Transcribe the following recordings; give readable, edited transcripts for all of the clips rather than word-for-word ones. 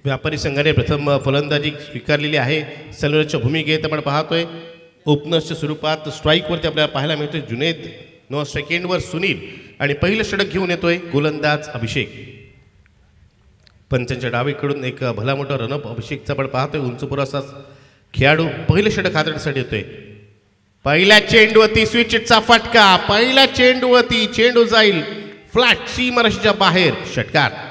व्यापारी संघाने प्रथम फलंदाजी स्वीकारलेली आहे. सलूरच्या भूमिकेत आपण पाहतोय ओपनर्सच्या स्वरूपात स्ट्राईकवरती आपल्याला पाहायला मिळतोय जुनेद, 9 सेकंडवर सुनील आणि पहिलं षटक घेऊन येतोय गोलंदाज अभिषेक. पंचांच्या डावीकडून एक भला मोठा रनअप अभिषेकचा आपण पाहतोय. उंचपुर असा खेळाडू पहिलं षटक हाताळण्यासाठी येतोय. पहिल्या चेंडूवरती स्विचचा फटका, पहिल्या चेंडूवरती चेंडू जाईल फ्लॅट सीमारेषेच्या बाहेर, षटकार.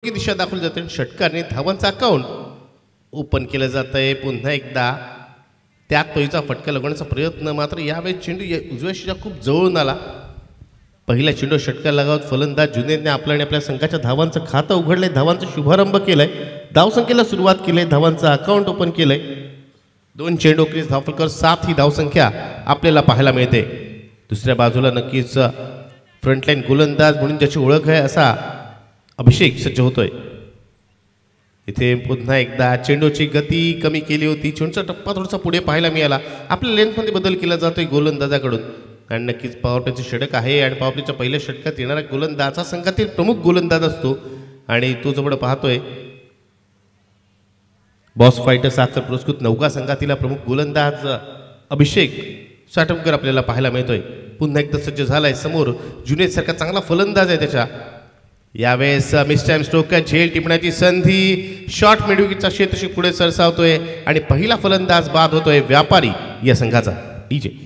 दिशा दाखवली जाते. षटकारने धावांचं अकाउंट ओपन केलं जात आहे. पुन्हा एकदा त्यात पहिला फटका लगवण्याचा प्रयत्न, मात्र यावेळी चेंडू उजव्या शीच्या खूप जवळून आला. पहिल्या चेंडू षटकार लगावत फलंदाज जुनेदने आपल्या संघाच्या धावांचं खातं उघडलंय, धावांचा शुभारंभ केलाय, धावसंख्येला सुरुवात केली, धावांचं अकाउंट ओपन केलंय. 2 चेंडू क्रीज धावफलकावर 7 ही धावसंख्या आपल्याला पाहायला मिळते. दुसऱ्या बाजूला नक्कीच फ्रंटलाईन गोलंदाज म्हणून ज्याची ओळख आहे असा अभिषेक सज्ज होतोय. इथे पुन्हा एकदा चेंडूची गती कमी केली होती. चेंडूचा टप्पा थोडासा पुढे पाहायला मिळाला. आपल्या लेंथमध्ये बदल केला जातोय गोलंदाजाकडून आणि नक्कीच पॉवरप्लेचं षटक आहे आणि पॉवरप्लेच्या पहिल्या षटकात येणारा गोलंदाज हा संघातील प्रमुख गोलंदाज असतो आणि तो जवळ पाहतोय बॉस फायटर साखर पुरस्कृत नौका संघातील प्रमुख गोलंदाज अभिषेक साठवकर आपल्याला पाहायला मिळतोय. पुन्हा एकदा सज्ज झालाय. समोर जुनेद सारखा चांगला फलंदाज आहे त्याच्या. यावेळेस मिस टाइम स्ट्रोक झेल टिपण्याची संधी, शॉर्ट मिडविकेटचा क्षेत्रशी पुढे सरसावतोय आणि पहिला फलंदाज बाद होतोय व्यापारी या संघाचा. डीजे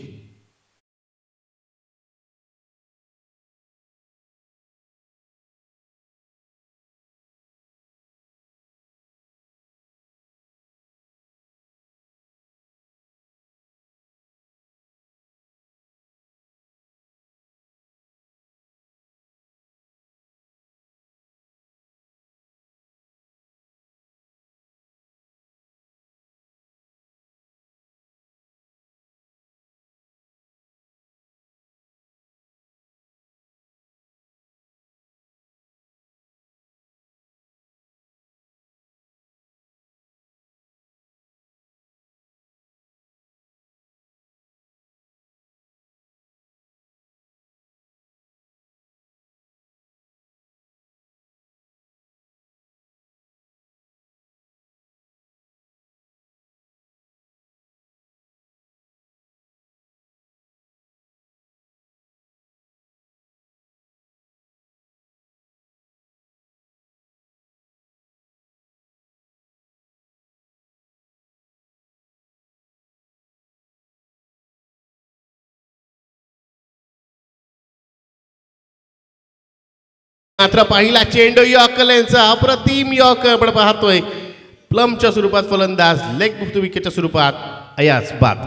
मात्र पहिला चेंडू यॉर्करचा अप्रतिम यॉर्कर आपण पाहतोय. प्लमच्या स्वरूपात फलंदाज, लेग मुक्त विकेटच्या स्वरूपात अयाज बाद.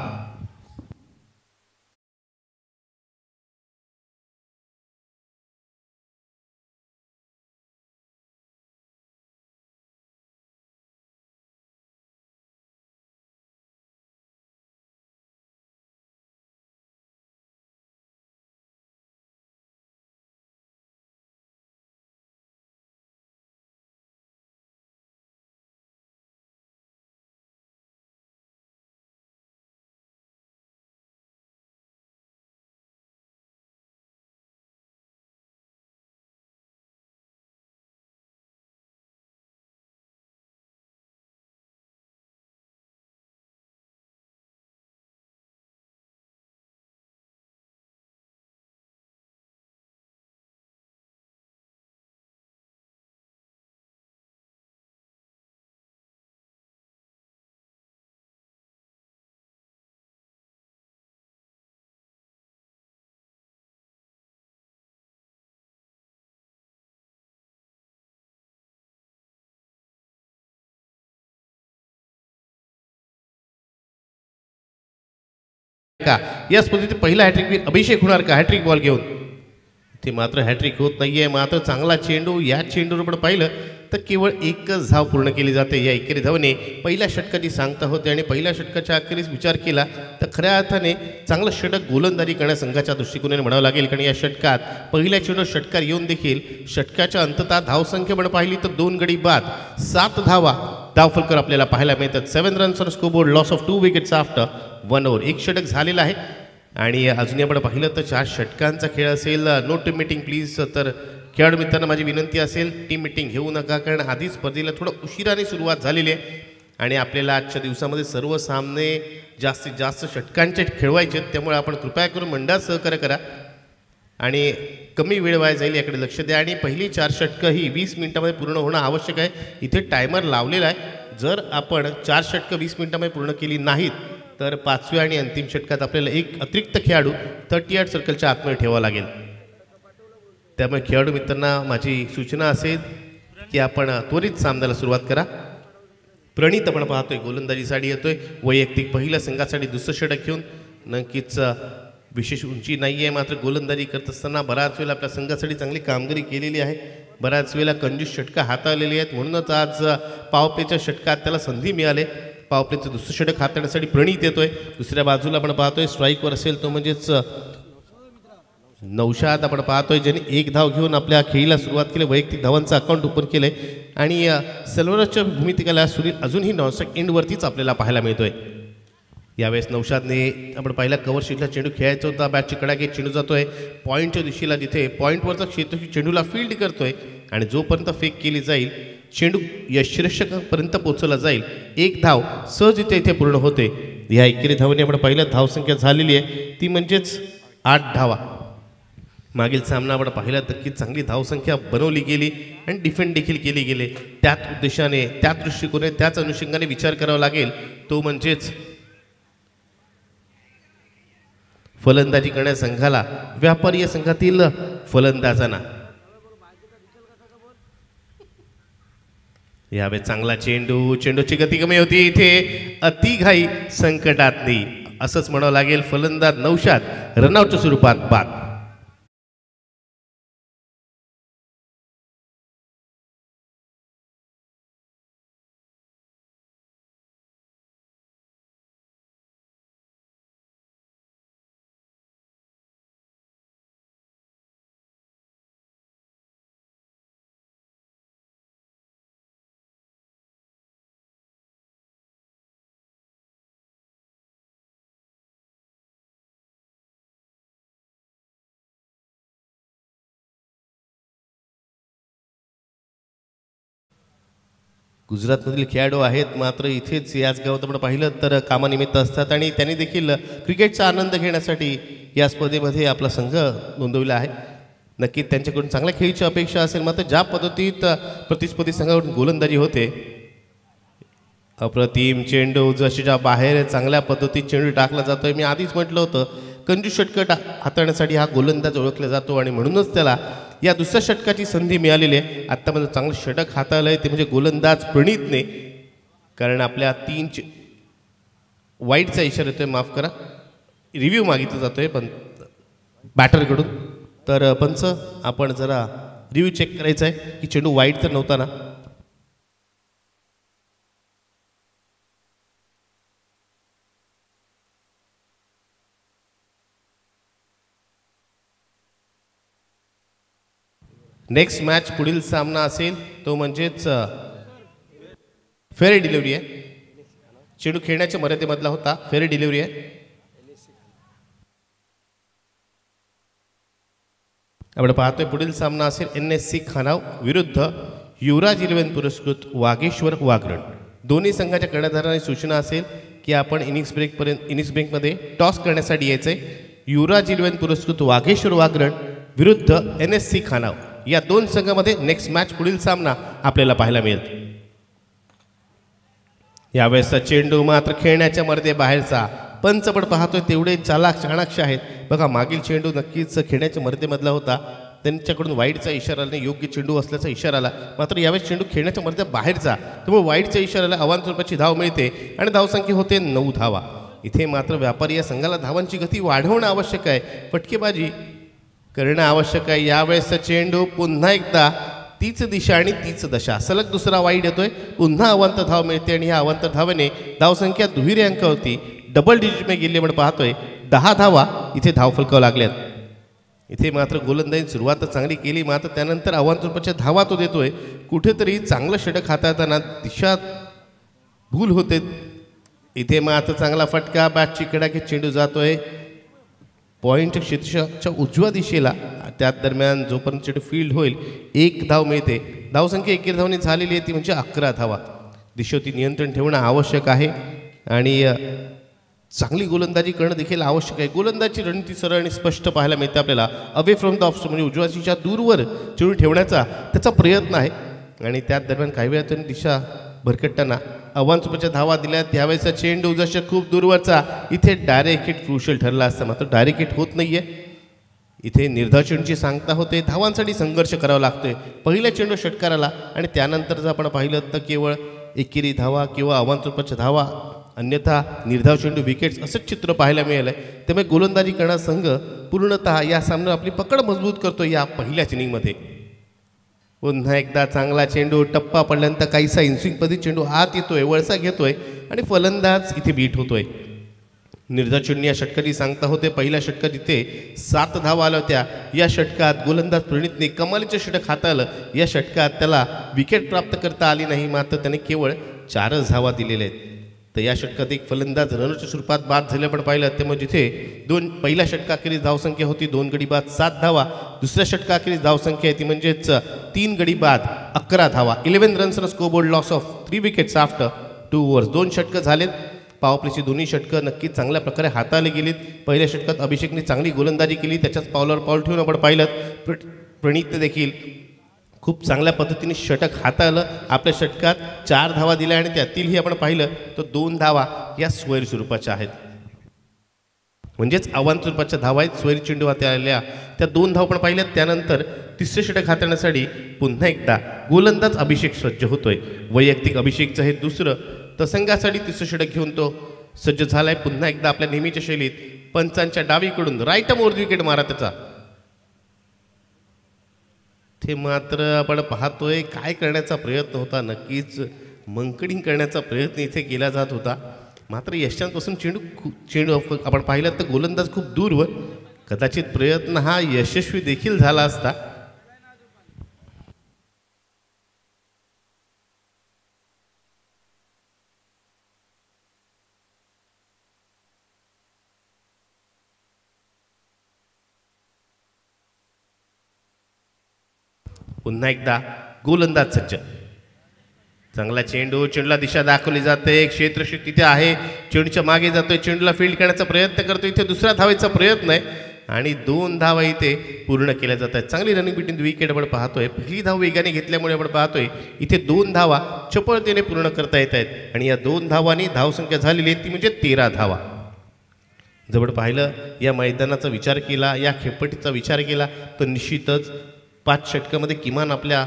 या स्पर्धेतील पहिला हॅट्रिक अभिषेक होणार का हॅट्रिक बॉल घेऊन? ते मात्र हॅट्रिक होत नाहीये. मात्र चांगला चेंडू, या चेंडूवर पण पाहिलं तर केवळ एकच धाव पूर्ण केली जाते. या एकेरी धावने पहिल्या षटकाची सांगता होते आणि पहिल्या षटकाच्या अखेरीस विचार केला तर खऱ्या अर्थाने चांगलं षटक गोलंदाजी करण्यास संघाच्या दृष्टिकोनाने म्हणावं लागेल. कारण या षटकात पहिल्या चेंडूवर षटकार येऊन देखील षटकाच्या अंततः धावसंख्या पण पाहिली तर 2 गडी बाद 7 धावा धावफलकर आपल्याला पाहायला मिळतात. 7 runs on scoreboard, loss of 2 wickets after 1 over. एक षटक झालेलं आहे आणि अजूनही आपण पाहिलं तर 4 षटकांचा खेळ असेल. No team meeting please. तर खेळाडू मित्रांना माझी विनंती असेल टीम मीटिंग घेऊ नका, कारण आधी स्पर्धेला थोडं उशिराने सुरुवात झालेली आहे आणि आपल्याला आजच्या दिवसामध्ये सर्व सामने जास्तीत जास्त षटकांचे खेळवायचे आहेत. त्यामुळे आपण कृपया करून मंडळात सहकार्य करा आणि कमी वेळ वाया जाईल याकडे लक्ष द्या. आणि पहिली 4 षटकं ही 20 मिनिटामध्ये पूर्ण होणं आवश्यक आहे. इथे टायमर लावलेला आहे. जर आपण 4 षटकं 20 मिनिटामध्ये पूर्ण केली नाहीत तर 5व्या आणि अंतिम षटकात आपल्याला एक अतिरिक्त खेळाडू 38 सर्कलच्या आतमध्ये ठेवावा लागेल. त्यामुळे खेळाडू मित्रांना माझी सूचना असेल की आपण त्वरित सामन्याला सुरुवात करा. प्रणित आपण पाहतोय गोलंदाजीसाठी येतोय. वैयक्तिक पहिल्या संघासाठी दुसरं षटक घेऊन. नक्कीच विशेष उंची नाही आहे, मात्र गोलंदाजी करत असताना बऱ्याच वेळेला आपल्या संघासाठी चांगली कामगिरी केलेली आहे. बऱ्याच वेळेला कंजूस षटकं हाताळलेली आहेत. म्हणूनच आज पावप्लेच्या षटकात त्याला संधी मिळाली. पावप्लेचं दुसरं षटक हाताळण्यासाठी प्रणित येतोय. दुसऱ्या बाजूला आपण पाहतोय स्ट्राईकवर असेल तो म्हणजेच नौशाद आपण पाहतोय, ज्यांनी 1 धाव घेऊन आपल्या खेळीला सुरुवात केली. वैयक्तिक धावांचं अकाउंट ओपन केलंय आणि सर्वरच्या भूमिकेला सुनील अजूनही नॉनस्ट्राईक एंडवरतीच आपल्याला पाहायला मिळतोय. यावेळेस नौशादने आपण पाहिला कव्हर शीटला चेंडू खेळायचा होता. बॅटची कडाके चेंडू जातोय पॉईंटच्या दिशेला, जिथे पॉईंटवरचा क्षेत्र चेंडूला फील्ड करतोय आणि जोपर्यंत फेक केली जाईल चेंडू यष्टिरक्षकापर्यंत पोहोचवला जाईल 1 धाव सहजरित्या इथे पूर्ण होते. ह्या एकेरी धावने आपण पहिल्या धावसंख्या झालेली आहे ती म्हणजेच 8 धावा. मागील सामना आपण पाहिला तर की चांगली धावसंख्या बनवली गेली आणि डिफेंड देखील केली गेले. त्याच उद्देशाने त्याच दृष्टिकोनाने त्याच अनुषंगाने विचार करावा लागेल तो म्हणजेच फलंदाजी करणाऱ्या संघाला व्यापारी या संघातील फलंदाजांना. यावेळी चांगला चेंडूची गती कमी होती. इथे अतिघाई संकटात नाही असंच म्हणावं लागेल. फलंदाज नौशाद रनआउटच्या स्वरूपात बाद. गुजरातमधील खेळाडू आहेत, मात्र इथेच याच गावात आपण पाहिलं तर कामानिमित्त असतात आणि त्यांनी देखील क्रिकेटचा आनंद घेण्यासाठी या स्पर्धेमध्ये आपला संघ नोंदवला आहे. नक्कीच त्यांच्याकडून चांगल्या खेळीची अपेक्षा असेल. मात्र ज्या पद्धतीत प्रतिस्पर्धी संघाकडून गोलंदाजी होते, अप्रतिम चेंडू जशीच्या बाहेर चांगल्या पद्धतीत चेंडू टाकला जातोय. मी आधीच म्हटलं होतं कंजूस षटकं हाताळण्यासाठी हा गोलंदाज ओळखला जातो आणि म्हणूनच त्याला या दुसऱ्या षटकाची संधी मिळालेली आहे. आत्तामध्ये चांगलं षटक हाताळलं आहे ते म्हणजे गोलंदाज प्रणितने, कारण आपल्या 3 वाईटचा इशारा येतोय, माफ करा, रिव्ह्यू मागितला जातोय पण बॅटरकडून. तर पंच आपण जरा रिव्ह्यू चेक करायचा आहे की चेंडू वाईट तर नव्हता ना. नेक्स्ट मॅच पुढील सामना असेल तो म्हणजेच फेअर डिलिव्हरी आहे. चेंडू खेळण्याच्या मर्यादेमधला होता, फेअर डिलिव्हरी आहे. आपण पाहतोय पुढील सामना असेल NSC खानाव विरुद्ध युवराज 11 पुरस्कृत वागेश्वर वागरण. दोन्ही संघाच्या कर्णधारांनी सूचना असेल की आपण इनिंग्स ब्रेकमध्ये टॉस करण्यासाठी यायचंय. युवराज 11 पुरस्कृत वागेश्वर वागरण विरुद्ध NSC खानाव या 2 संघामध्ये नेक्स्ट मॅच पुढील सामना आपल्याला पाहायला मिळेल. यावेळेसचा चेंडू मात्र खेळण्याच्या मर्यादे बाहेरचा. पंच पण पाहतोय तेवढे चालाक चाणाक्ष आहेत. बघा मागील चेंडू नक्कीच खेळण्याच्या मर्यादेमधला होता, त्यांच्याकडून वाईटचा इशारा आला, योग्य चेंडू असल्याचा इशारा आला. मात्र यावेळेस चेंडू खेळण्याच्या मर्यादे बाहेरचा, त्यामुळे वाईटच्या इशाराला आव्हान स्वरूपाची धाव मिळते आणि धावसंख्या होते 9 धावा. इथे मात्र व्यापारी या संघाला धावांची गती वाढवणं आवश्यक आहे, फटकेबाजी करणं आवश्यक आहे. यावेळेसचा चेंडू पुन्हा एकदा तीच दिशा आणि तीच दशा. सलग दुसरा वाईड येतोय, पुन्हा अवांतर धाव मिळते आणि ह्या अवांतर धावेने धावसंख्या दुहेरी अंकावरती डबल डिजिटमध्ये गेली आपण पाहतोय. 10 धावा इथे धावफलकावर लागल्यात. इथे मात्र गोलंदाजी सुरुवात चांगली केली, मात्र त्यानंतर अवांतरच्या धावा तो देतोय. कुठेतरी चांगलं षटक हाताळताना दिशा भूल होते. इथे मात्र चांगला फटका, बॅटची कडाकी चेंडू जातोय पॉईंट क्षेत्राच्या उजव्या दिशेला. त्याच दरम्यान जोपर्यंत चेंडू फील्ड होईल 1 धाव मिळते. धावसंख्या 1 धावने झालेली आहे, ती म्हणजे 11 धावा. दिशेवरती नियंत्रण ठेवणं आवश्यक आहे आणि चांगली गोलंदाजी करणं देखील आवश्यक आहे. गोलंदाजी रणनीती सरळ आणि स्पष्ट पाहायला मिळते आपल्याला. अवे फ्रॉम द ऑफ म्हणजे उजव्या दिशेच्या दूरवर चेंडू ठेवण्याचा त्याचा प्रयत्न आहे आणि त्याच दरम्यान काही वेळा त्यांनी दिशा भरकटताना अवांतरच्या धावा दिल्या. त्यावेळेचा चेंडू जसं खूप दूरवरचा इथे डायरेक्ट हिट क्रुशियल ठरला असता, मात्र डायरेक्ट हिट होत नाहीये. इथे निर्धाव चेंडूची सांगता होते. धावांसाठी संघर्ष करावा लागतोय. पहिल्या चेंडू षटकाराला आणि त्यानंतर जर आपण पाहिलं तर केवळ एकेरी धावा किंवा अवांतरच्या धावा, अन्यथा निर्धाव चेंडू विकेट्स असंच चित्र पाहायला मिळालं आहे. त्यामुळे गोलंदाजी करणारा संघ पूर्णतः या सामन्यात आपली पकड मजबूत करतो. या पहिल्याच इनिंगमध्ये पुन्हा एकदा चांगला चेंडू, टप्पा पडल्यानंतर काहीसा इन्स्विंगपदी चेंडू आत येतोय, वळसा घेतोय आणि फलंदाज इथे बीट होतोय. निर्धाव चेंडू या षटकाची सांगता होते. पहिल्या षटकात इथे 7 धावा आल्या होत्या. या षटकात गोलंदाज प्रणितने कमालीचे षटक हाताळलं. या षटकात त्याला विकेट प्राप्त करता आली नाही, मात्र त्याने केवळ 4च धावा दिलेल्या आहेत. तर या षटकात एक फलंदाज रनरच्या स्वरूपात बाद झाले पण पाहिलं. त्यामुळे जिथे पहिल्या षटकाखेरीज धावसंख्या होती 2 गडी बाद 7 धावा, दुसऱ्या षटकाखेरीज धावसंख्या आहे ती म्हणजेच 3 गडी बाद 11 धावा. 11 runs scoreboard loss of 3 wickets after 2 overs. 2 षटकं झालेत. पॉवरप्लेची दोन्ही षटकं नक्कीच चांगल्या प्रकारे हाताळली गेलीत. पहिल्या षटकात अभिषेकने चांगली गोलंदाजी केली, त्याच्याच पावलावर पाऊल ठेवून आपण पाहिलं. प्रणीतने देखील खूप चांगल्या पद्धतीने षटक हाताळलं. आपल्या षटकात 4 धावा दिल्या आणि त्यातीलही आपण पाहिलं तर 2 धावा या स्वैर स्वरूपाच्या आहेत, म्हणजेच अवांतर स्वरूपाच्या धावा आहेत. स्वैर चेंडू हाताळल्या त्या 2 धावा पण पाहिल्यात. त्यानंतर तिसरे षटक हाताळण्यासाठी पुन्हा एकदा गोलंदाज अभिषेक सज्ज होतोय. वैयक्तिक अभिषेकचं हे दुसरं तर संघासाठी तिसरं षटक घेऊन तो सज्ज झालाय. पुन्हा एकदा आपल्या नेहमीच्या शैलीत पंचांच्या डावीकडून राईट आर्म विकेट मारा त्याचा. ते मात्र आपण पाहतोय काय करण्याचा प्रयत्न होता, नक्कीच मंकडिंग करण्याचा प्रयत्न इथे केला जात होता, मात्र यशांपासून चेंडू आपण पाहिलं तर गोलंदाज खूप दूरवर. कदाचित प्रयत्न हा यशस्वी देखील झाला असता. पुन्हा एकदा गोलंदाज सज्ज. चांगला चेंडूला दिशा दाखवली जाते. क्षेत्ररक्षक तिथे आहे, चेंडूच्या मागे जातोय, चेंडूला फील्ड करण्याचा प्रयत्न करतो. इथे दुसऱ्या धावेचा प्रयत्न आहे आणि 2 धावा इथे पूर्ण केल्या जात आहेत. चांगली रनिंग बिटवीन विकेट आपण पाहतोय. पहिली धाव वेगाने घेतल्यामुळे आपण पाहतोय इथे 2 धावा चपळतेने पूर्ण करता येत आहेत आणि या 2 धावांनी धावसंख्या झालेली आहे ती म्हणजे 13 धावा. जवळ पाहिलं या मैदानाचा विचार केला, या खेळपट्टीचा विचार केला तर निश्चितच 5 षटकामध्ये किमान आपल्या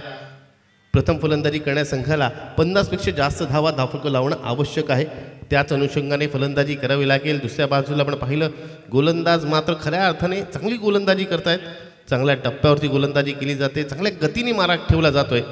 प्रथम फलंदाजी करण्या संघाला 50पेक्षा जास्त धावा धावफलक लावणं आवश्यक आहे. त्याच अनुषंगाने फलंदाजी करावी लागेल. दुसऱ्या बाजूला आपण पाहिलं गोलंदाज मात्र खऱ्या अर्थाने चांगली गोलंदाजी करतायत. चांगल्या टप्प्यावरती गोलंदाजी केली जाते, चांगल्या गतीने मारा ठेवला जातोय.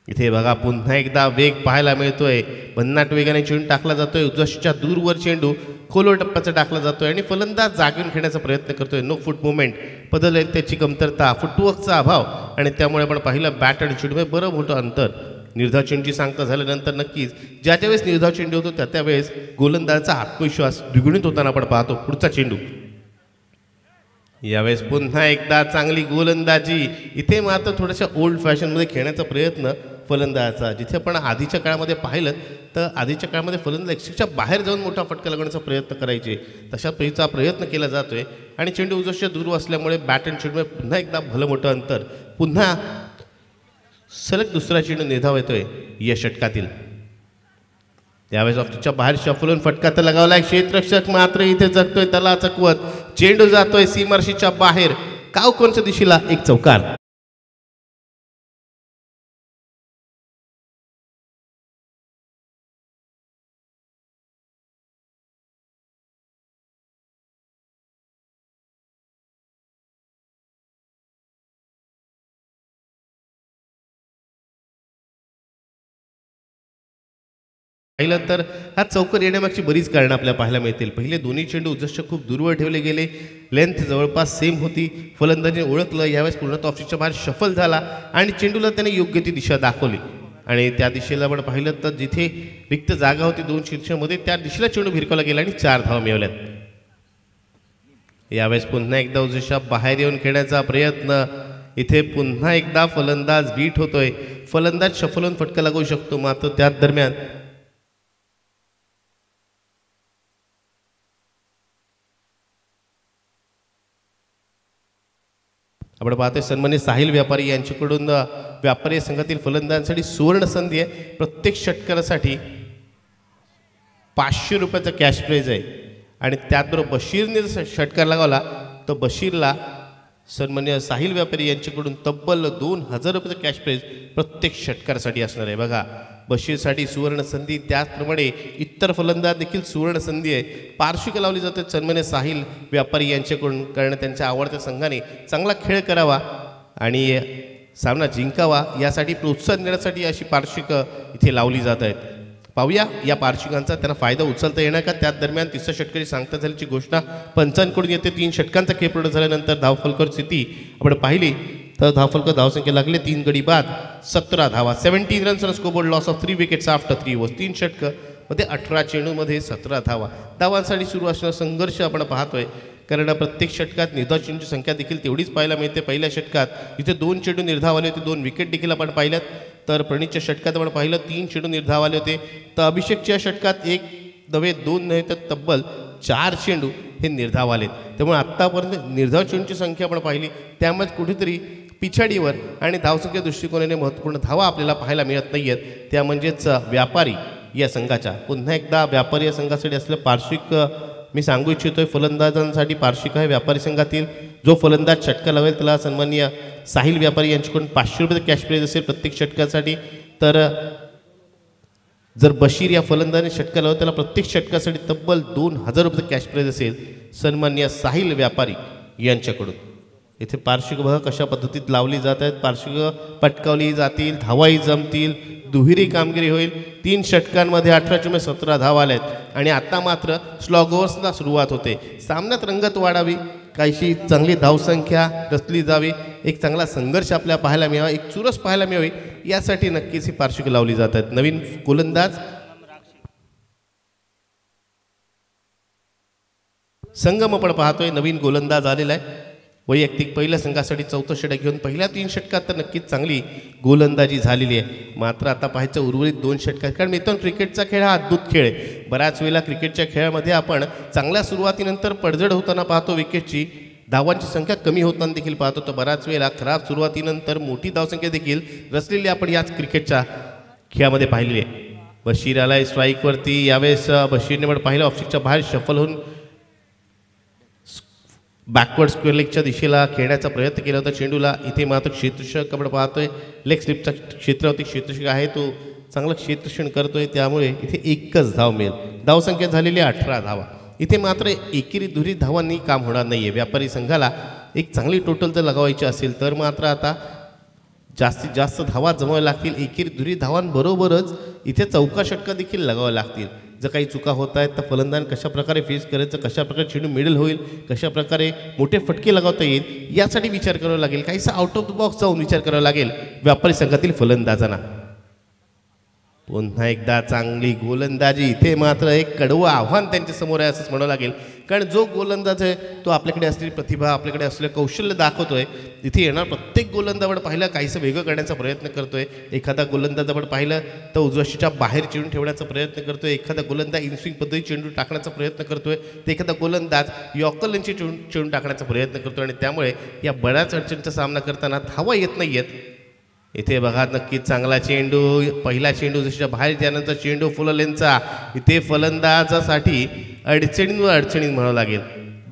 इथे बघा पुन्हा एकदा वेग पाहायला मिळतोय. भन्नाट वेगाने चेंडू टाकला जातोय. उजव्याच्या दूरवर चेंडू खोलवर टप्प्याचा टाकला जातोय आणि फलंदाज जागेऊन खेळण्याचा प्रयत्न करतोय. नो फूट मुवमेंट, पदलत्याची कमतरता, फुटवर्कचा अभाव आणि त्यामुळे आपण पाहिलं बॅट आणि चेंडूमध्ये बरं मोठं अंतर. निर्धाव चेंडूची सांगता झाल्यानंतर नक्कीच ज्या वेळेस निर्धाव चेंडू होतो त्या वेळेस गोलंदाजाचा आत्मविश्वास द्विगुणित होताना आपण पाहतो. पुढचा चेंडू यावेळेस पुन्हा एकदा चांगली गोलंदाजी. इथे मात्र थोड्याशा ओल्ड फॅशनमध्ये खेळण्याचा प्रयत्न फलंदाजाचा. जिथे आपण आधीच्या काळामध्ये पाहिलं तर आधीच्या काळामध्ये फलंदाज एक्सिसच्या बाहेर जाऊन मोठा फटका लागण्याचा प्रयत्न करायचे, तशा पद्धतीचा प्रयत्न केला जातोय आणि चेंडू उजव्याच्या दूर असल्यामुळे बॅट अँड चेंडूमध्ये पुन्हा एकदा भलं मोठं अंतर. पुन्हा सलग दुसरा चेंडू निर्धाव येतोय या षटकातील. त्यावेळेस ऑफच्या बाहेर शफलून फटका तर लगावलाय. क्षेत्ररक्षक मात्र इथे जगतोय, त्याला चकवत चेंडू जातोय सीमारेषेच्या बाहेर. काव कोणच्या दिशेला एक चौकार. पाहिलं तर हा चौकर येण्यामागची बरीच कारणं आपल्याला पाहायला मिळतील. पहिले दोन्ही चेंडू उजसच्या खूप दूरवर ठेवले गेले, लेंथ जवळपास सेम होती. फलंदाजीने ओळखलं, यावेळेस पूर्णतः ऑफिसच्या बाहेर शफल झाला आणि चेंडूला त्याने योग्य ती दिशा दाखवली आणि त्या दिशेला आपण पाहिलं तर जिथे रिक्त जागा होती दोन शीर्षामध्ये त्या दिशेला चेंडू भिरकावला गेला आणि 4 धावा मिळवल्यात. यावेळेस पुन्हा एकदा उजसच्या बाहेर येऊन खेळण्याचा प्रयत्न. इथे पुन्हा एकदा फलंदाज बीट होतोय. फलंदाज शफल होऊन फटका लागू शकतो, मात्र त्याच दरम्यान आपण पाहतोय सन्मानित साहिल व्यापारी यांच्याकडून व्यापारी संघातील फलंदाजांसाठी सुवर्ण संधी आहे. प्रत्येक षटकारासाठी 500 रुपयाचा कॅश प्राइज आहे आणि त्याचबरोबर बशीरने जर षटकार लगावला तर बशीरला सन्मान्य साहिल व्यापारी यांच्याकडून तब्बल 2000 रुपयाचा कॅश प्राइज प्रत्येक षटकारासाठी असणार आहे. बघा, बशीरसाठी सुवर्ण संधी, त्याचप्रमाणे इतर फलंदाज देखील सुवर्ण संधी आहे. पार्श्विका लावली जाते सन्मान्य साहिल व्यापारी यांच्याकडून, कारण त्यांच्या आवडत्या संघाने चांगला खेळ करावा आणि सामना जिंकावा यासाठी प्रोत्साहन देण्यासाठी अशी पार्श्विका इथे लावली जात आहेत. पाहूया या पार्श्विकांचा त्यांना फायदा उचलता येणार का. त्याच दरम्यान तिसऱ्या षटकारी सांगता झाल्याची घोषणा पंचांकडून येते. 3 षटकांचा खेळ पूर्ण झाल्यानंतर धावफलकावर स्थिती आपण पाहिली तर धावफलक धावसंख्या लागले 3 गडी बाद 17 धावा, 17 runs on scoreboard, loss of 3 wickets after 3 overs. 3 षटकं मध्ये 18 चेंडूमध्ये 17 धावा. धावांसाठी सुरू असणारा संघर्ष आपण पाहतोय, कारण प्रत्येक षटकात निर्धाव चेंडूची संख्या देखील तेवढीच पाहायला मिळते. पहिल्या षटकात इथे 2 चेंडू निर्धाव आले होते, 2 विकेट देखील आपण पाहिल्यात. तर प्रणीतच्या षटकात आपण पाहिलं 3 चेंडू निर्धाव आले होते. तर अभिषेकच्या षटकात 1 नव्हे 2 नव्हे तर तब्बल 4 चेंडू हे निर्धाव आलेत. त्यामुळे आत्तापर्यंत निर्धाव चेंडूची संख्या आपण पाहिली, त्यामुळे कुठेतरी पिछाडीवर आणि धावसंख्या दृष्टिकोनाने महत्त्वपूर्ण धावा आपल्याला पाहायला मिळत नाही आहेत. त्या म्हणजेच व्यापारी या संघाच्या. पुन्हा एकदा व्यापारी या संघासाठी असलेलं पार्श्विक मी सांगू इच्छितोय. फलंदाजांसाठी पार्श्विक आहे व्यापारी संघातील. जो फलंदाज षटका लावेल त्याला सन्माननीय साहिल व्यापारी यांच्याकडून 500 रुपये कॅश प्राइज असेल प्रत्येक षटकासाठी. तर जर बशीर या फलंदाजाने षटका लावला त्याला प्रत्येक षटकासाठी तब्बल 2000 रुपये कॅश प्राइज असेल सन्माननीय साहिल व्यापारी यांच्याकडून. इथे पार्श्विक बघा कशा पद्धतीत लावली जात आहेत. पार्श्विक पटकावली जातील, धावाही जमतील, दुहेरी कामगिरी होईल. 3 षटकांमध्ये 18 चेंडूमध्ये 17 धावा आल्यात आणि आता मात्र स्लॉग ओव्हर्सला सुरुवात होते. सामन्यात रंगत वाढावी, काहीशी चांगली धावसंख्या रचली जावी, एक चांगला संघर्ष आपल्याला पाहायला मिळावा, एक चुरस पाहायला मिळावी, यासाठी नक्कीच ही पार्श्विक लावली जात आहेत. नवीन गोलंदाज संगम आपण पाहतोय. नवीन गोलंदाज आलेला आहे. वैयक्तिक पहिल्या संघासाठी 4थं षटक घेऊन पहिल्या 3 षटकात तर नक्कीच चांगली गोलंदाजी झालेली आहे. मात्र आता पाहायचं उर्वरित 2 षटकात, कारण मित्रांनो क्रिकेटचा खेळ हा अद्भुत खेळ आहे. बऱ्याच वेळेला क्रिकेटच्या खेळामध्ये आपण चांगल्या सुरुवातीनंतर पडझड होताना पाहतो, विकेटची धावांची संख्या कमी होताना देखील पाहतो. तर बऱ्याच वेळेला खराब सुरुवातीनंतर मोठी धावसंख्या देखील रचलेली आपण याच क्रिकेटच्या खेळामध्ये पाहिलेली आहे. बशीर आलाय स्ट्राईकवरती. यावेळेस बशीरने पण पाहिलं ऑफस्टिकच्या बाहेर शफल होऊन बॅकवर्ड स्क्वेअर लेगच्या दिशेला खेळण्याचा प्रयत्न केला होता चेंडूला. इथे मात्र क्षेत्ररक्षक आपण पाहतोय, लेग स्लिपचा क्षेत्रावरती क्षेत्ररक्षक आहे, तो चांगलं क्षेत्ररक्षण करतोय, त्यामुळे इथे 1च धाव मिळेल. धावसंख्या झालेली 18 धावा. इथे मात्र एकेरी दुहेरी धावांनी काम होणार नाही आहे. व्यापारी संघाला एक चांगली टोटल जर लगावायची असेल तर मात्र आता जास्तीत जास्त धावा जमवाव्या लागतील. एकेरी दुहेरी धावांबरोबरच इथे चौका षटका देखील लगाव्या लागतील. जर काही चुका होत आहेत तर फलंदाज कशा प्रकारे फेस करायचं, कशा प्रकारे चेंडू मिडल होईल, कशा प्रकारे मोठे फटके लगावता येईल, यासाठी विचार करावा लागेल. काहीसा आउट ऑफ द बॉक्स जाऊन विचार करावा लागेल व्यापारी संघातील फलंदाजांना. पुन्हा एकदा चांगली गोलंदाजी. इथे मात्र एक कडवं आव्हान त्यांच्या समोर आहे असंच म्हणावं लागेल, कारण जो गोलंदाज आहे तो आपल्याकडे असलेली प्रतिभा, आपल्याकडे असलेलं कौशल्य दाखवतोय. इथे येणार प्रत्येक गोलंदाज आपण पाहिलं काहीसं वेगळं करण्याचा प्रयत्न करतोय. एखादा गोलंदाज आपण पाहिलं तर उजव्याशीच्या बाहेर चेंडू ठेवण्याचा प्रयत्न करतोय, एखादा गोलंदाज इनस्विंग पद्धती चेंडू टाकण्याचा प्रयत्न करतोय, तर एखादा गोलंदाज यॉर्करची चेंडू टाकण्याचा प्रयत्न करतोय आणि त्यामुळे या बऱ्याच अडचणीचा सामना करताना धावा येत नाही आहेत. इथे बघा नक्कीच चांगला चेंडू, पहिला चेंडू जशा बाहेर त्यानंतर चेंडू फुल लेनचा. इथे फलंदाजासाठी अडचणींवर अडचणी म्हणावं लागेल.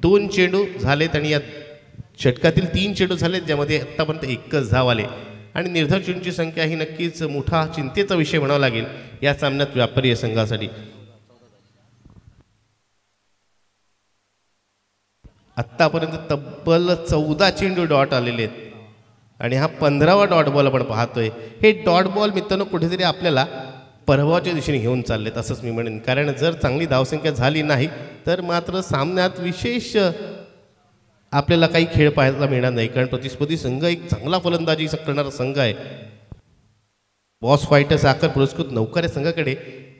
2 चेंडू झालेत आणि या षटकातील 3 चेंडू झालेत ज्यामध्ये आत्तापर्यंत 1च धाव आले आणि निर्धाव चेंडूची संख्या ही नक्कीच मोठा चिंतेचा विषय म्हणावा लागेल या सामन्यात व्यापारी संघासाठी. आत्तापर्यंत तब्बल 14 चेंडू डॉट आलेले आहेत आणि हा 15वा डॉट बॉल आपण पाहतोय. हे डॉट बॉल मित्रांनो कुठेतरी आपल्याला पराभवाच्या दिशेने घेऊन चाललेत असंच मी म्हणेन. कारण जर चांगली धावसंख्या झाली नाही तर मात्र सामन्यात विशेष आपल्याला काही खेळ पाहायला मिळणार नाही. कारण प्रतिस्पर्धी संघ एक चांगला फलंदाजी करणारा संघ आहे. बॉस फायटर साखर पुरस्कृत नौकऱ्या संघाकडे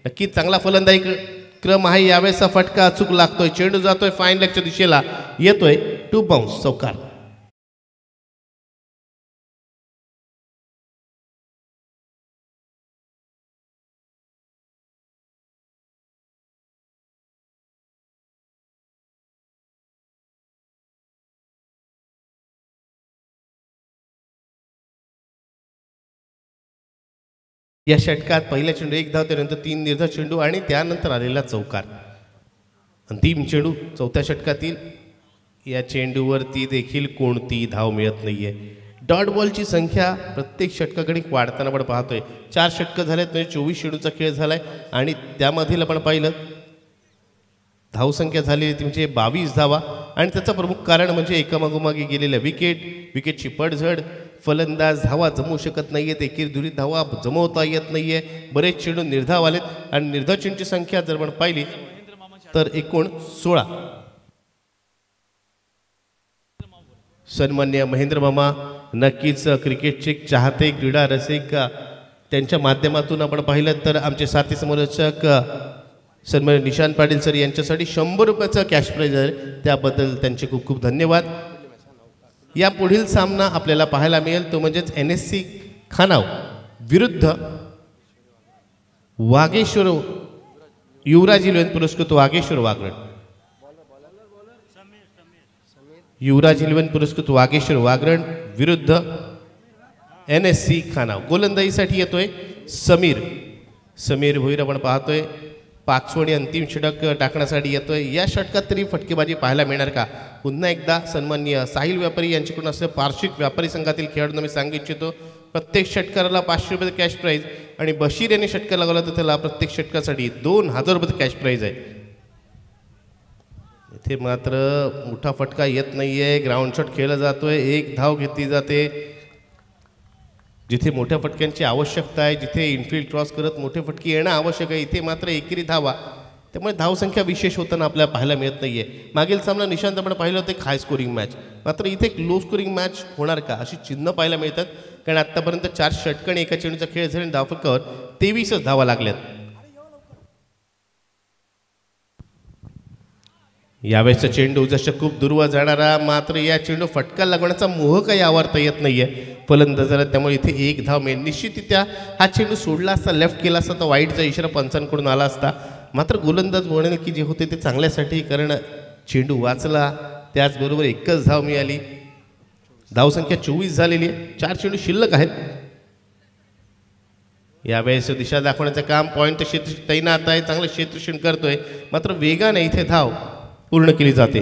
नक्कीच चांगला फलंदाजी क्रम आहे. यावेळेसचा फटका अचूक लागतोय, चेंडू जातोय फाईन लेगच्या दिशेला, येतोय टू बाउन्स, चौकार. या षटकात पहिल्या चेंडू 1 धाव, त्यानंतर 3 निर्धाव चेंडू आणि त्यानंतर आलेला चौकार. अंतिम चेंडू चौथ्या षटकातील. या चेंडूवरती देखील कोणती धाव मिळत नाहीये. डॉट बॉलची संख्या प्रत्येक षटकाकडे वाढताना आपण पाहतोय. 4 षटकं झालेत, म्हणजे 24 चेंडूचा खेळ झालाय आणि त्यामधील आपण पाहिलं धावसंख्या झाली ती म्हणजे 22 धावा. आणि त्याचं प्रमुख कारण म्हणजे एकामागोमागे गेलेल्या विकेटची पडझड. फलंदाज धावा जमवू शकत नाहीयेत, एकेरी दुरी धावा जमवता येत नाहीये. बरेच चेंडू निर्धाव आलेत आणि निर्धाव चेंडूची संख्या जर आपण पाहिली तर एकूण 16. सन्मान्य महेंद्र मामा नक्कीच क्रिकेटचे चाहते, क्रीडा रसिक, त्यांच्या माध्यमातून आपण पाहिलं तर आमचे साथी समालोचक सन्मान्य निशांत पाटील सर यांच्यासाठी 100 रुपयाचा कॅश प्राईज आहे. त्याबद्दल त्यांचे खूप खूप धन्यवाद. या पुढील सामना आपल्याला पाहायला मिळेल तो म्हणजेच NSC खानाव विरुद्ध वागेश्वर युवराज इलेव्हन पुरस्कृत वागेश्वर वागरण. युवराज इलेव्हन पुरस्कृत वागेश्वर वागरण विरुद्ध NSC खानाव. गोलंदाजीसाठी येतोय समीर भोईर आपण पाहतोय. 5 आणि अंतिम षटक टाकण्यासाठी येतोय. या षटकात तरी फटकेबाजी पाहायला मिळणार का? पुन्हा एकदा सन्माननीय साहिल व्यापारी यांच्याकडून असं पार्श्विक व्यापारी संघातील खेळाडूंना मी सांगू इच्छितो, प्रत्येक षटकाराला 500 रुपये कॅश प्राईज आणि बशीर यांनी षटकार लागवला तर त्याला प्रत्येक षटकासाठी 2000 रुपये कॅश प्राईज आहे. इथे मात्र मोठा फटका येत नाहीये. ग्राउंड शॉट खेळला जातोय, 1 धाव घेतली जाते. जिथे मोठ्या फटक्यांची आवश्यकता आहे, जिथे इनफिल्ड क्रॉस करत मोठे फटके येणं आवश्यक आहे, इथे मात्र एकेरी धावा. त्यामुळे धावसंख्या विशेष होताना आपल्याला पाहायला मिळत नाहीये. मागील सामना निशांत आपण पाहिलं होतं एक हाय स्कोरिंग मॅच, मात्र इथे एक लो स्कोरिंग मॅच होणार का अशी चिन्ह पाहायला मिळतात. कारण आत्तापर्यंत 4 षटकं आणि एका चेंडूचा खेळ झाला, धावफलकावर 23 धावा लागल्यात. यावेळेसचा चेंडू जसं खूप दूरवर जाणारा, मात्र या चेंडू फटका लागण्याचा मोह काही आवरता येत नाहीये फलंदाजाला. त्यामुळे इथे 1 धाव मिळेल. निश्चितरित्या हा चेंडू सोडला असता, लेफ्ट केला असता तर वाईटचा इशारा पंचांकडून आला असता. मात्र गोलंदाज म्हणेल की जे होते ते चांगल्यासाठी, कारण चेंडू वाचला, त्याचबरोबर 1च धाव मिळाली. धावसंख्या 24 झालेली आहे. 4 चेंडू शिल्लक आहेत. यावेळेस दिशा दाखवण्याचं काम पॉईंट क्षेत्र तैनात आहे, चांगलं क्षेत्ररक्षण करतोय, मात्र वेगाने इथे धाव पूर्ण केली जाते.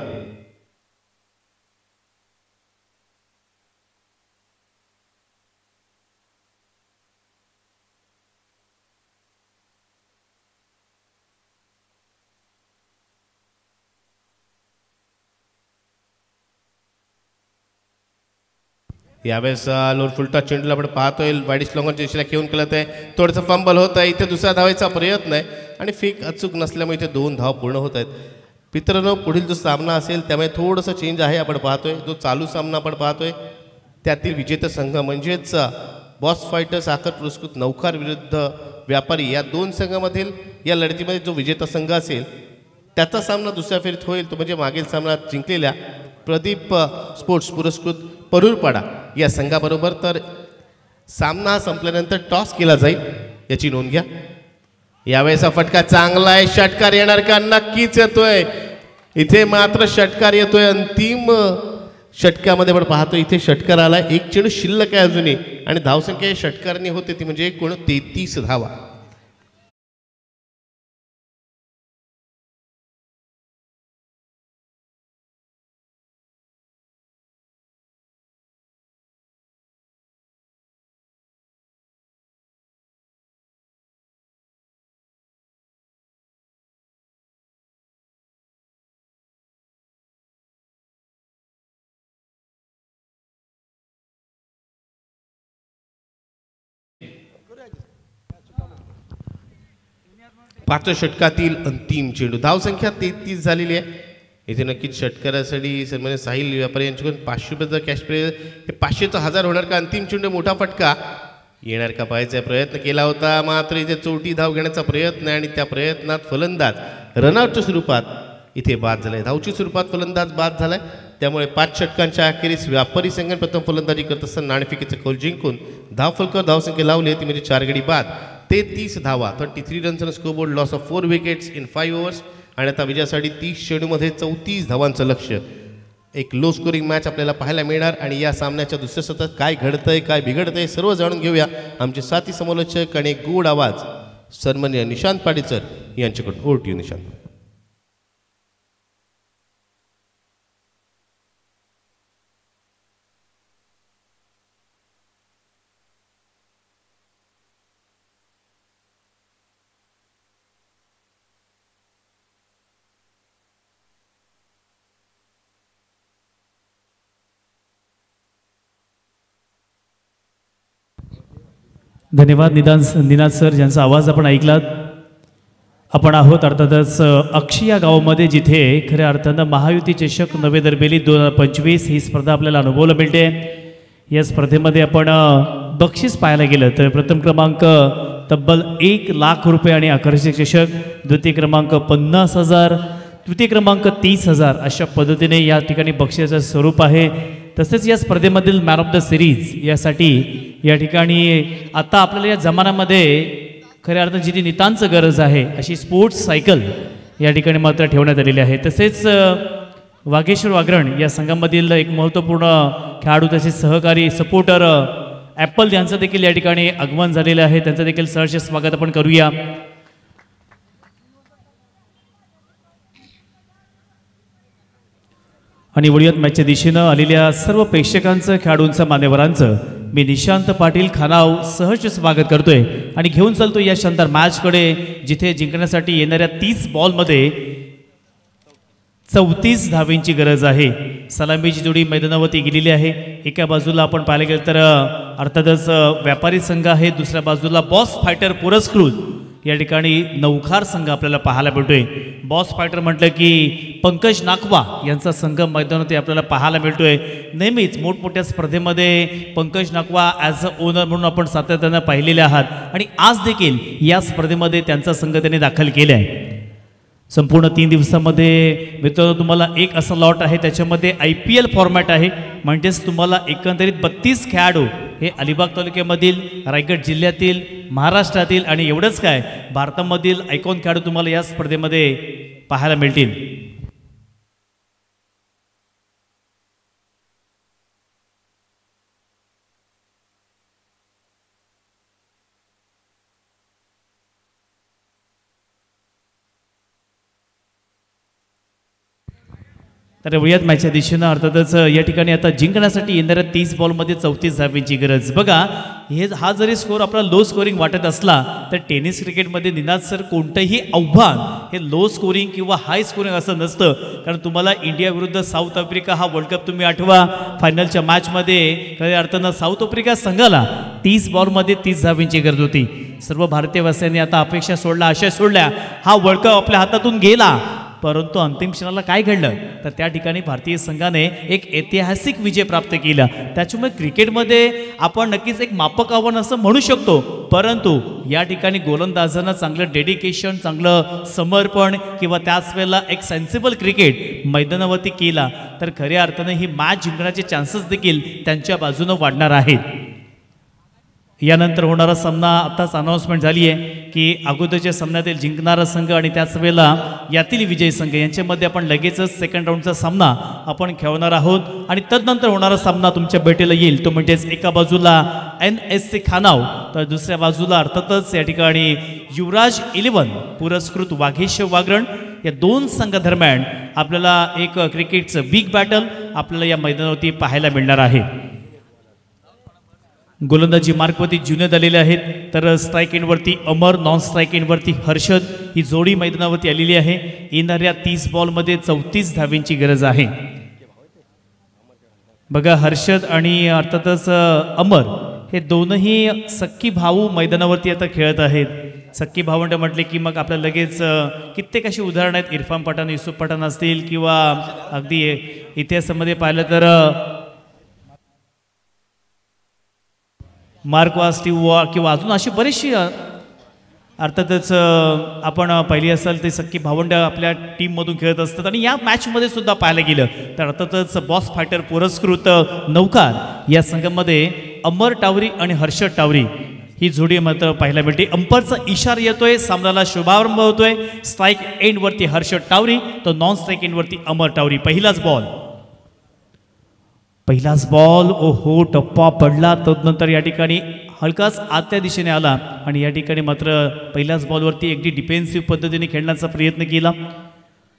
यावेळेस लोर फुलटा चेंडूला आपण पाहतोय वाईडिश लॉंगरच्या दिशेला खेळून केलं आहे. थोडंसं फंबल होत आहे. इथे दुसरा धावायचा प्रयत्न आहे आणि फेक अचूक नसल्यामुळे इथे 2 धाव पूर्ण होत आहेत. मित्रांनो, पुढील जो सामना असेल त्यामुळे थोडंसं चेंज आहे. आपण पाहतोय जो चालू सामना आपण पाहतोय त्यातील विजेता संघ म्हणजेच बॉस फायटर साखर पुरस्कृत नौकार विरुद्ध व्यापारी, या 2 संघामधील या लढतीमध्ये जो विजेता संघ असेल त्याचा सामना दुसऱ्या फेरीत होईल. तो म्हणजे मागील सामन्यात जिंकलेल्या प्रदीप स्पोर्ट्स पुरस्कृत परूरपाडा या संघाबरोबर. तर सामना संपल्यानंतर टॉस केला जाईल, याची नोंद घ्या. यावेळेस फटका चांगला आहे. षटकार येणार का? नक्कीच येतोय. इथे मात्र षटकार येतोय. अंतिम षटकामध्ये आपण पाहतो इथे षटकार आलाय. 1 चेंडू शिल्लक आहे अजूनही आणि धावसंख्या षटकारने होते ती म्हणजे एकूण 33 धावा. 5व्या षटकातील अंतिम चेंडू, धावसंख्या 33 झालेली आहे. इथे नक्कीच षटकारासाठी सन्मान्य साहिल व्यापारी यांच्याकडून 500 रुपयाचा कॅश प्राइज, हे 500चा 1000 होणार का? अंतिम चेंडू मोठा फटका येणार का पाहायचा प्रयत्न केला होता, मात्र इथे चौथी धाव घेण्याचा प्रयत्न आणि त्या प्रयत्नात फलंदाज रनआउटच्या स्वरूपात इथे बाद झालाय. धावची स्वरूपात फलंदाज बाद झालाय. त्यामुळे 5 षटकांच्या अखेरीस व्यापारी संघाने प्रथम फलंदाजी करत असताना नाणेफेकीचे कौल जिंकून धावफलकावर धावसंख्या लावली ती म्हणजे 4 गडी बाद, 33 धावा, 33 runs on scoreboard, loss of 4 wickets in 5 overs. आणि आता विजयासाठी 30 चेंडूमध्ये 34 धावांचं लक्ष्य. एक लो स्कोरिंग मॅच आपल्याला पाहायला मिळणार आणि या सामन्याच्या दुसऱ्या सत्रात काय घडतंय काय बिघडतंय सर्व जाणून घेऊया आमचे साथी समालोचक आणि गोड आवाज सन्माननीय निशांत पाटील यांच्याकडून. Over to you Nishant. धन्यवाद निनाद सर, ज्यांचा आवाज आपण ऐकलात. आपण आहोत अर्थातच अक्षी या गावामध्ये, जिथे खऱ्या अर्थानं महायुती चषक नवे दरबेली 2025 ही स्पर्धा आपल्याला अनुभवायला मिळते. या स्पर्धेमध्ये आपण बक्षीस पाहायला गेलं तर प्रथम क्रमांक तब्बल 1 लाख रुपये आणि आकर्षक चषक, द्वितीय क्रमांक 50,000, तृतीय क्रमांक 30,000 अशा पद्धतीने या ठिकाणी बक्षिसाचं स्वरूप आहे. तसेच या स्पर्धेमधील मॅन ऑफ द सिरीज यासाठी या ठिकाणी आता आपल्याला या जमान्यामध्ये खऱ्या अर्थानं जी नितांत गरज आहे अशी स्पोर्ट्स सायकल या ठिकाणी मात्र ठेवण्यात आलेली आहे. तसेच वाघेश्वर वागरण या संघामधील एक महत्त्वपूर्ण खेळाडू तसेच सहकारी सपोर्टर ॲपल यांचं देखील या ठिकाणी आगमन झालेलं आहे. त्यांचं देखील सहर्ष स्वागत आपण करूया. आणि वळूयात मॅचच्या दिशेनं आलेल्या सर्व प्रेक्षकांचं, खेळाडूंचं, मान्यवरांचं मी निशांत पाटील खानाव सहर्ष स्वागत करतोय आणि घेऊन चालतो या शानदार मॅचकडे, जिथे जिंकण्यासाठी येणाऱ्या 30 बॉलमध्ये 34 धावेंची गरज आहे. सलामीची जोडी मैदानावरती गेलेली आहे. एका बाजूला आपण पाहायला गेलं तर अर्थातच व्यापारी संघ आहे, दुसऱ्या बाजूला बॉस फायटर पुरस्कृत या ठिकाणी नवखार संघ आपल्याला पाहायला मिळतोय. बॉस फायटर म्हटलं की पंकज नाकवा यांचा संघ मैदानावरती आपल्याला पाहायला मिळतोय. नेहमीच मोठमोठ्या स्पर्धेमध्ये पंकज नाकवा ॲज अ ओनर म्हणून आपण सातत्यानं पाहिलेले आहात आणि आज देखील या स्पर्धेमध्ये त्यांचा संघ त्यांनी दाखल केला आहे. संपूर्ण 3 दिवसामध्ये मित्रांनो तुम्हाला एक असा लॉट आहे, त्याच्यामध्ये IPL फॉर्मॅट आहे. म्हणजेच तुम्हाला एकंदरीत 32 खेळाडू हे अलिबाग तालुक्यामधील, रायगड जिल्ह्यातील, महाराष्ट्रातील आणि एवढंच काय भारतामधील आयकॉन खेळाडू तुम्हाला या स्पर्धेमध्ये पाहायला मिळतील. तर वळूयात मॅचच्या दिशेनं. अर्थातच या ठिकाणी आता जिंकण्यासाठी येणाऱ्या 30 बॉलमध्ये 34 धावेंची गरज. बघा, हा जरी स्कोर आपला लो स्कोरिंग वाटत असला तर टेनिस क्रिकेटमध्ये निनाद सर कोणतंही आव्हान हे लो स्कोरिंग किंवा हाय स्कोरिंग असं नसतं. कारण तुम्हाला इंडिया विरुद्ध साऊथ आफ्रिका हा वर्ल्ड कप तुम्ही आठवा, फायनलच्या मॅचमध्ये खऱ्या अर्थानं साऊथ आफ्रिका संघाला 30 बॉलमध्ये 30 धावेंची गरज होती. सर्व भारतीयवासियांनी आता अपेक्षा सोडल्या, आशा सोडल्या. हा वर्ल्ड कप आपल्या हातातून गेला, परंतु अंतिम क्षणाला काय घडलं तर त्या ठिकाणी भारतीय संघाने एक ऐतिहासिक विजय प्राप्त केला. त्याच्यामुळे क्रिकेटमध्ये आपण नक्कीच एक मापक आव्हान असं म्हणू शकतो, परंतु या ठिकाणी गोलंदाजांना चांगलं डेडिकेशन, चांगलं समर्पण किंवा त्याच वेळेला एक सेन्सिबल क्रिकेट मैदानावरती केला तर खऱ्या अर्थाने ही मॅच जिंकण्याचे चान्सेस देखील त्यांच्या बाजूनं वाढणार आहेत. यानंतर होणारा सामना आताच अनाउन्समेंट झाली आहे की अगोदरच्या सामन्यातील जिंकणारा संघ आणि त्याच वेळेला यातील विजयी संघ यांच्यामध्ये आपण लगेचच सेकंड राऊंडचा सामना आपण खेळणार आहोत. आणि तदनंतर होणारा सामना तुमच्या भेटीला येईल तो म्हणजेच एका बाजूला NSC खानाव तर दुसऱ्या बाजूला अर्थातच या ठिकाणी युवराज 11 पुरस्कृत वाघेश्वर वागरण. या 2 संघादरम्यान आपल्याला एक क्रिकेटचं बिग बॅटल आपल्याला या मैदानावरती पाहायला मिळणार आहे. गोलंदाजी मार्कवरती जुनेद आलेले आहेत, तर स्ट्राईक एंडवरती अमर, नॉन स्ट्राईक एंडवरती हर्षद ही जोडी मैदानावरती आलेली आहे. येणाऱ्या 30 बॉलमध्ये 34 धावेंची गरज आहे. बघा, हर्षद आणि अर्थातच अमर हे दोनही सख्खी भाऊ मैदानावरती आता खेळत आहेत. सक्की भावंड म्हटले की मग आपल्या लगेच कित्येक अशी उदाहरणं आहेत. इरफान पठाण, युसुफ पठाण असतील किंवा अगदी इतिहासामध्ये पाहिलं तर मार्क वास्टिवा किंवा अजून अशी बरीचशी अर्थातच आपण पहिली असाल ते सक्की भावंड आपल्या टीममधून खेळत असतात. आणि या मॅचमध्ये सुद्धा पाहायला गेलं तर अर्थातच बॉस फायटर पुरस्कृत नौकार या संघामध्ये अमर टावरी आणि हर्षद टावरी ही जोडी मात्र पाहायला मिळते. अंपरचा इशारा येतोय, सामन्याला शुभारंभ होतोय. स्ट्राईक एंडवरती हर्षद टावरी तर नॉन स्ट्राईक एंडवरती अमर टावरी. पहिलाच बॉल ओहो टप्पा पडला. तदनंतर या ठिकाणी हलकाच आतल्या दिशेने आला आणि या ठिकाणी मात्र पहिल्याच बॉलवरती अगदी डिफेन्सिव्ह पद्धतीने खेळण्याचा प्रयत्न केला.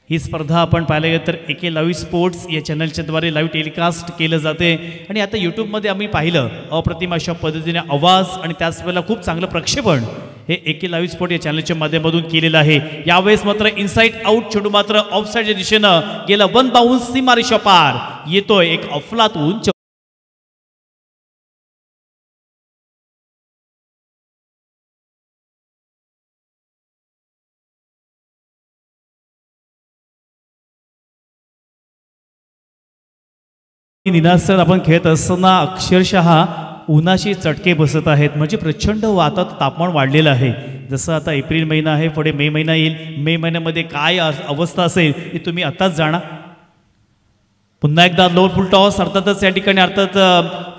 ही स्पर्धा आपण पाहायला गेलं तर एके लाईव्ह स्पोर्ट्स या चॅनलच्याद्वारे लाईव्ह टेलिकास्ट केलं जाते आणि आता यूट्यूबमध्ये आम्ही पाहिलं अप्रतिम अशा पद्धतीने आवाज आणि त्याचवेळेला खूप चांगलं प्रक्षेपण हे एके लाईव्ह स्पोर्ट या चॅनलच्या माध्यमातून केलेलं आहे. यावेळेस मात्र इनसाइड आउट चेंडू मात्र ऑफसाईडच्या दिशेनं गेला. वन बाउन्स सीमारेषा पार येतोय एक अफलातून निनाद आपण खेळत असताना अक्षरशः उन्हाशी चटके बसत आहेत. म्हणजे प्रचंड वातात तापमान वाढलेलं आहे. जसं आता एप्रिल महिना आहे, पुढे मे महिना येईल. मे महिन्यामध्ये काय अवस्था असेल हे तुम्ही आताच जाणा. पुन्हा एकदा लोअर फुल टॉस अर्थातच या ठिकाणी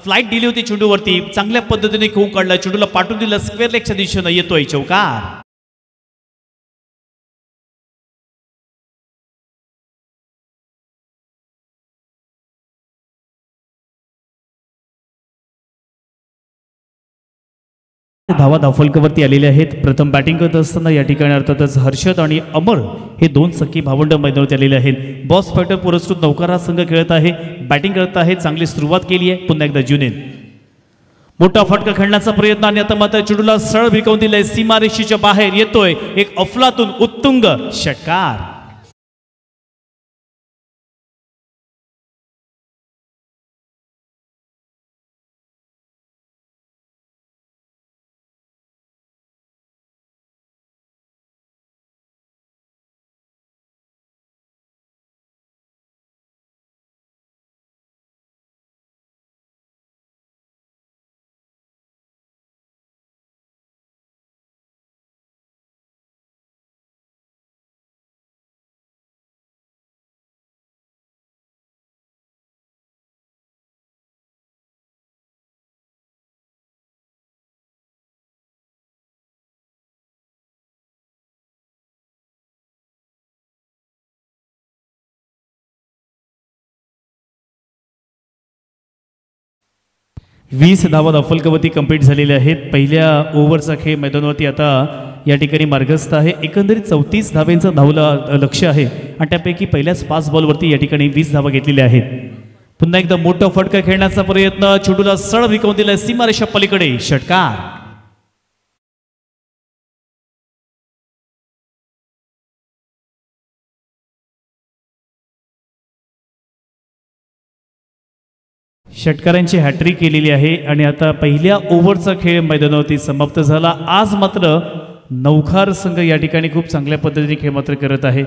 फ्लाईट दिली होती चेंडूवरती. चांगल्या पद्धतीने खेळून काढला, चेंडूला पाठवून दिलं. स्क्वेअर लेगच्या दिशेनं येतोय चौकार. धावा धावफलकावरती आलेले आहेत. प्रथम बॅटिंग करत असताना या ठिकाणी अर्थातच हर्षद आणि अमर हे दोन सखी भावंड मैदानावरती आलेले आहेत. बॉस फायटर पुरस्कृत नौकार हा संघ खेळत आहे, बॅटिंग करत आहे. चांगली सुरुवात केली आहे. पुन्हा एकदा जुनेल मोठा फटका खेळण्याचा प्रयत्न आणि आता मात्र चेंडूला सरळ भिकवून दिलंय. सीमारेषेच्या बाहेर येतोय एक अफलातून उत्तुंग षटकार. वीस धावा धावफलकावरती कंप्लीट झालेल्या आहेत. पहिल्या ओव्हरचा खेळ मैदानावरती आता या ठिकाणी मार्गस्थ आहे. एकंदरीत 34 धावेंचं धावला लक्ष आहे आणि त्यापैकी पहिल्याच 5 बॉलवरती या ठिकाणी 20 धावा घेतलेल्या आहेत. पुन्हा एकदा मोठा फटका खेळण्याचा प्रयत्न, चेंडूला सरळ भिकवून दिलाय सीमारेषा पलीकडे षटकार. षटकारांची हॅट्रिक केलेली आहे आणि आता पहिल्या ओव्हरचा खेळ मैदानावरती समाप्त झाला. आज मात्र नौखार संघ या ठिकाणी खूप चांगल्या पद्धतीने खेळ मात्र करत आहे.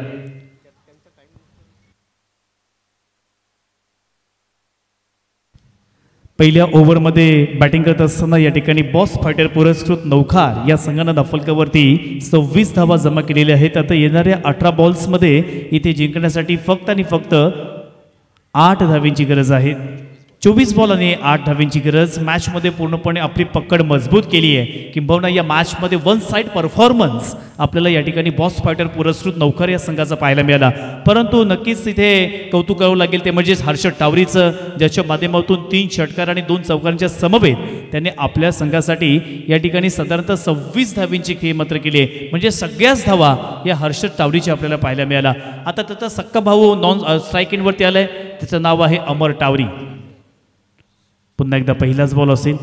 पहिल्या ओव्हरमध्ये बॅटिंग करत असताना या ठिकाणी बॉस फायटर पुरस्कृत नौखार या संघानं धावफलकावरती 26 धावा जमा केलेल्या आहेत. आता येणाऱ्या 18 बॉल्समध्ये इथे जिंकण्यासाठी फक्त आणि फक्त 8 धावेंची गरज आहे. 24 बॉल आणि 8 धावेंची गरज. मॅचमध्ये पूर्णपणे आपली पकड मजबूत केली आहे. किंबहुना या मॅचमध्ये वन साइड परफॉर्मन्स आपल्याला या ठिकाणी बॉस फायटर पुरस्कृत नौकर या संघाचा पाहायला मिळाला. परंतु नक्कीच तिथे कौतुक करावं लागेल ते म्हणजेच हर्षद टावरीचं, ज्याच्या माध्यमातून 3 षटकार आणि 2 चौकारांच्या समवेत त्याने आपल्या संघासाठी या ठिकाणी साधारणतः 26 धावेंची खेळ मात्र केली आहे. म्हणजे सगळ्याच धावा या हर्षद टावरीच्या आपल्याला पाहायला मिळाला. आता त्याचा सक्का भाऊ नॉन स्ट्राईक इनवरती आलाय, त्याचं नाव आहे अमर टावरी. पुन्हा एकदा पहिलाच बॉल असेल.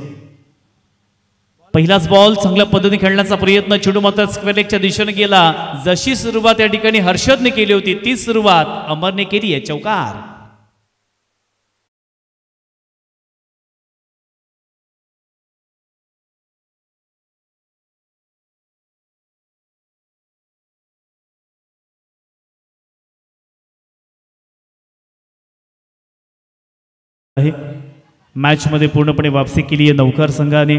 पहिलाच बॉल चांगल्या पद्धतीने खेळण्याचा प्रयत्न, चेंडू मात्र स्क्वेअर लेगच्या दिशेने गेला. जशी सुरुवात या ठिकाणी हर्षदने केली होती तीच सुरुवात अमरने केली आहे. चौकार. आहे मॅच मध्ये पूर्णपणे वापसी केली आहे नौकर संघाने.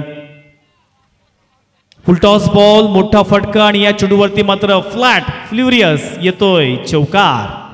फुलटॉस बॉल मोठा फटका आणि या चेंडूवरती मात्र फ्लॅट फ्ल्युरियस येतोय चौकार.